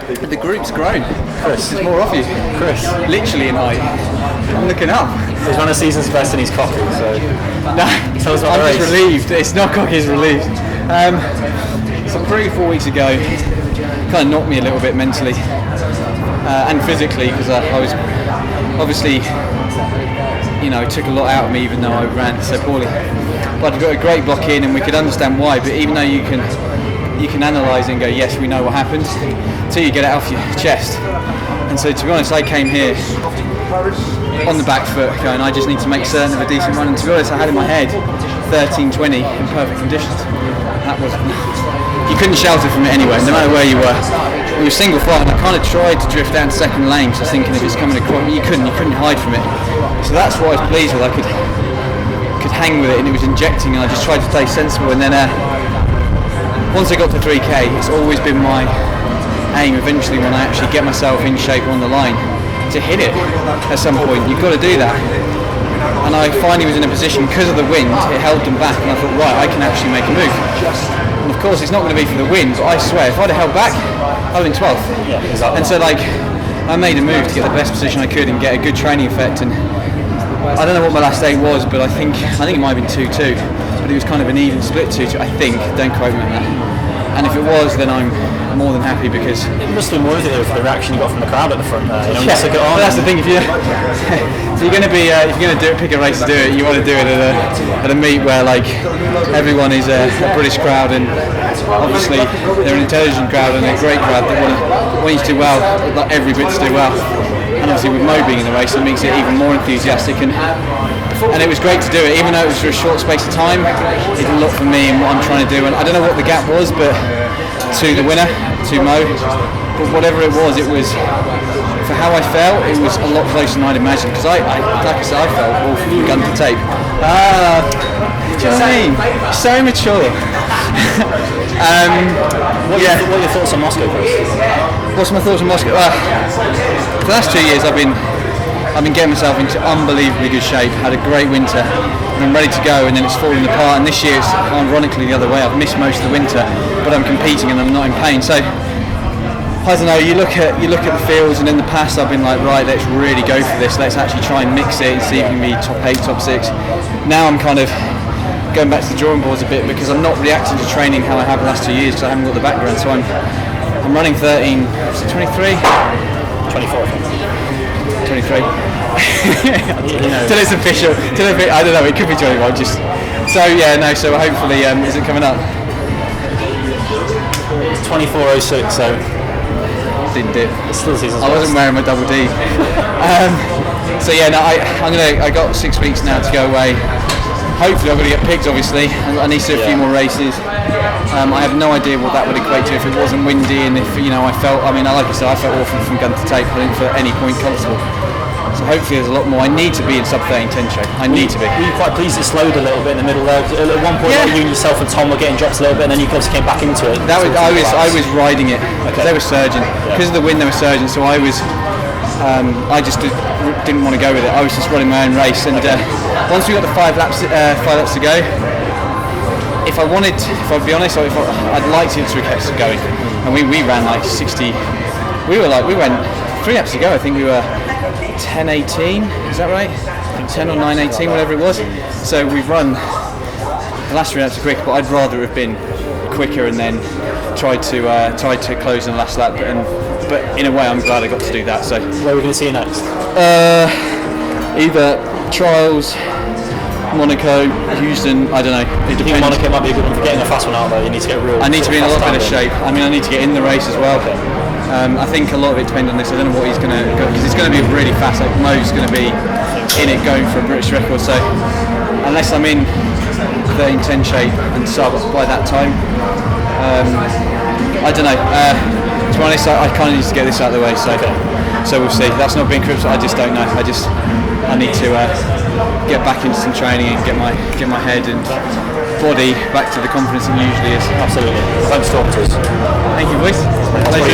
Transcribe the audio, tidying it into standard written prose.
The group's grown. Chris. There's more of you. Chris. Literally in height. I'm looking up. He's one of season's best and he's cocky, so... No, Tell us about I'm the just race. relieved. It's not cocky, it's relieved. So 3-4 weeks ago, kind of knocked me a little bit mentally and physically, because I was obviously, it took a lot out of me even though I ran so poorly. But I got a great block in and we could understand why, but even though you can analyse and go, yes, we know what happened, until you get it off your chest. And so to be honest, I came here on the back foot going, I just need to make certain of a decent run, and to be honest, I had in my head 13:20 in perfect conditions. That was, you couldn't shout it from it anyway, no matter where you were. We were single file and I kind of tried to drift down second lane, because I was thinking if it's coming across, you couldn't hide from it. So that's what I was pleased with, I could hang with it and it was injecting, and I just tried to stay sensible. And then once I got to 3k, it's always been my aim eventually, when I actually get myself in shape on the line, to hit it at some point. You've got to do that. And I finally was in a position, because of the wind, it held them back, and I thought, right, I can actually make a move. And of course it's not going to be for the wind, but I swear if I'd have held back, I'd have been 12th. Yeah, exactly. And so I made a move to get the best position I could and get a good training effect. And I don't know what my last day was, but I think it might have been 2-2, but it was kind of an even split 2-2, I think. Don't quote me on that. And if it was, then I'm more than happy, because It must have been worth it though for the reaction you got from the crowd at the front there. yeah, but that's the thing. If you're going to be, if you're going to do it, pick a race to do it, you want to do it at a meet where everyone is a British crowd, and obviously they're an intelligent crowd and a great crowd that want you to do well, like every bit to do well. And obviously with Mo being in the race, it makes it even more enthusiastic. And it was great to do it, even though it was for a short space of time. It did a lot for me and what I'm trying to do. And I don't know what the gap was, but to the winner, to Mo, but whatever it was, for how I felt, it was a lot closer than I'd imagined. Because like I said, I felt all from gun to tape. Do you know what I mean? So mature. What are your thoughts on Moscow, Chris? What's my thoughts on Moscow? For the last 2 years, I've been getting myself into unbelievably good shape. Had a great winter, and I'm ready to go. And then it's falling apart. And this year, it's ironically the other way. I've missed most of the winter, but I'm competing and I'm not in pain. So I don't know. You look at the fields, and in the past, I've been like, right, let's really go for this. Let's actually try and mix it and see if we can be top 8, top 6. Now I'm kind of going back to the drawing boards a bit, because I'm not reacting to training how I have the last 2 years, because I haven't got the background. So I'm running 13, 23? 24. 23. Till it's official. I don't know, it could be 21. So hopefully, is it coming up? It's 24:06, so Didn't dip. it's still season's I wasn't best. wearing my double D. I got 6 weeks now to go away. Hopefully I'm going to get picked, obviously. I need to do a few more races. I have no idea what that would equate to if it wasn't windy, and if I felt, like I said, I felt awful from gun to tape. I didn't feel at any point comfortable. So hopefully there's a lot more. I need to be in sub 13 10 shape. I need to be. Were you quite pleased it slowed a little bit in the middle there? At one point, you and yourself and Tom were getting drops a little bit, and then you obviously came back into it. I was riding it. Okay. They were surging. Because of the wind, they were surging. So I was. I just didn't want to go with it. I was just running my own race, and once we got the 5 laps to go, if I'd be honest, I'd like to have kept it going. And we ran like 60. We went 3 laps to go. I think we were 10:18. Is that right? 10 or 9:18, whatever it was. So we've run the last 3 laps are quick, but I'd rather have been quicker and then tried to close in the last lap. But in a way, I'm glad I got to do that. So Where are we going to see you next? either trials, Monaco, Houston. I don't know. It I think depends. Monaco might be a good one for getting a fast one out there. You need to get a real. I need to be in a lot better shape. I need to get in the race as well. Okay. I think a lot of it depends on this. I don't know what he's going to go, because it's going to be really fast. Mo's going to be in it going for a British record. So unless I'm in 13:10 shape and sub by that time, I don't know. To be honest, I kind of need to get this out of the way. So we'll see. That's not being critical. I just don't know. I need to get back into some training and get my head and body back to the confidence it usually is. Absolutely. Thanks for talking to us. Thank you, boys. Pleasure.